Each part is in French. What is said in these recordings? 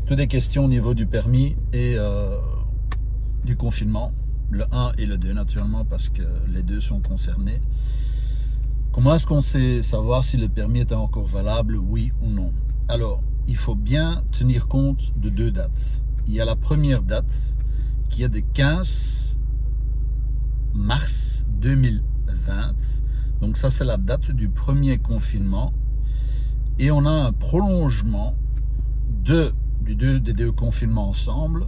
toutes des questions au niveau du permis et du confinement, le 1 et le 2 naturellement, parce que les deux sont concernés. Comment est-ce qu'on sait savoir si le permis est encore valable, oui ou non? Alors, il faut bien tenir compte de deux dates. Il y a la première date qui est de 15 mars 2020. Donc ça, c'est la date du premier confinement. Et on a un prolongement des deux confinements ensemble.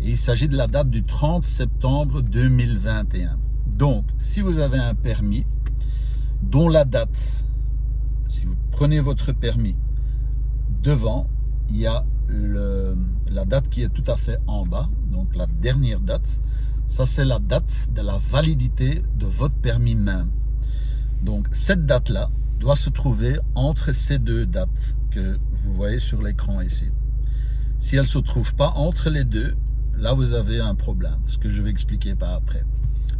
Et il s'agit de la date du 30 septembre 2021. Donc, si vous avez un permis dont la date, si vous prenez votre permis, devant, il y a la date qui est tout à fait en bas, donc la dernière date. Ça, c'est la date de la validité de votre permis même. Donc, cette date-là doit se trouver entre ces deux dates que vous voyez sur l'écran ici. Si elle ne se trouve pas entre les deux, là, vous avez un problème, ce que je vais expliquer par après.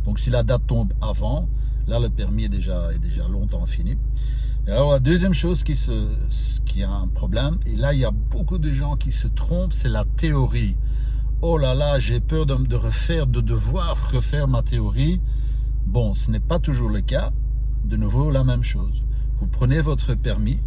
Donc, si la date tombe avant, là, le permis est déjà longtemps fini. Et alors, la deuxième chose qui a un problème, et là, il y a beaucoup de gens qui se trompent, c'est la théorie. Oh là là, j'ai peur de devoir refaire ma théorie. Bon, ce n'est pas toujours le cas. De nouveau, la même chose. Vous prenez votre permis,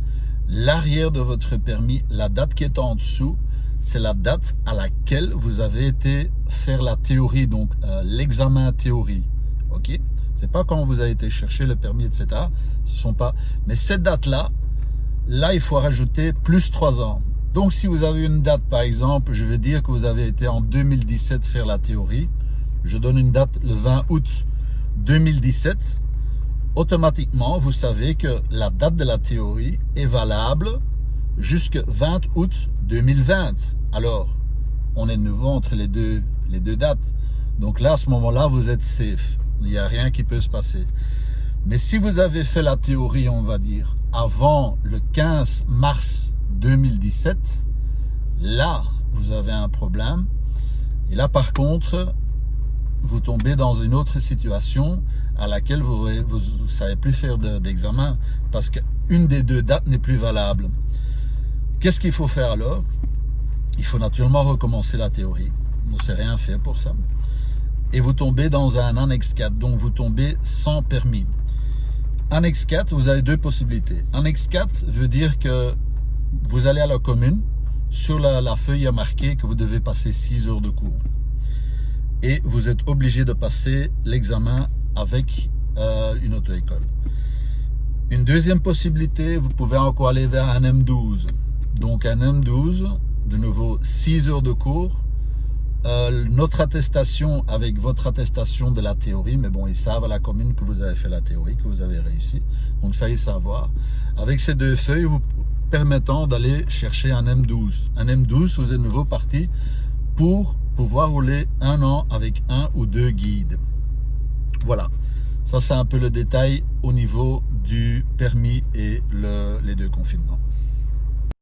l'arrière de votre permis, la date qui est en dessous, c'est la date à laquelle vous avez été faire la théorie, donc l'examen théorie. Ok? C'est pas quand vous avez été chercher le permis, etc. Ce sont pas. Mais cette date-là, là, il faut rajouter plus 3 ans. Donc, si vous avez une date, par exemple, je vais dire que vous avez été en 2017 faire la théorie. Je donne une date le 20 août 2017. Automatiquement, vous savez que la date de la théorie est valable jusqu'au 20 août 2020. Alors, on est de nouveau entre les deux dates. Donc là, à ce moment-là, vous êtes safe. Il n'y a rien qui peut se passer. Mais si vous avez fait la théorie, on va dire, avant le 15 mars 2017, là, vous avez un problème. Et là, par contre, vous tombez dans une autre situation à laquelle vous ne savez plus faire d'examen parce qu'une des deux dates n'est plus valable. Qu'est-ce qu'il faut faire alors? Il faut naturellement recommencer la théorie. On ne sait rien faire pour ça. Et vous tombez dans un annexe 4, donc vous tombez sans permis. Annexe 4, vous avez deux possibilités. Annexe 4 veut dire que vous allez à la commune, sur la feuille il y a marqué que vous devez passer 6 heures de cours. Et vous êtes obligé de passer l'examen avec une auto-école. Une deuxième possibilité, vous pouvez encore aller vers un M12. Donc un M12, de nouveau 6 heures de cours, notre attestation avec votre attestation de la théorie, mais bon, ils savent à la commune que vous avez fait la théorie, que vous avez réussi, donc ça ils savent voir. Avec ces deux feuilles, vous permettant d'aller chercher un M12. Un M12, vous êtes de nouveau parti pour pouvoir rouler 1 an avec 1 ou 2 guides. Voilà, ça c'est un peu le détail au niveau du permis et les deux confinements.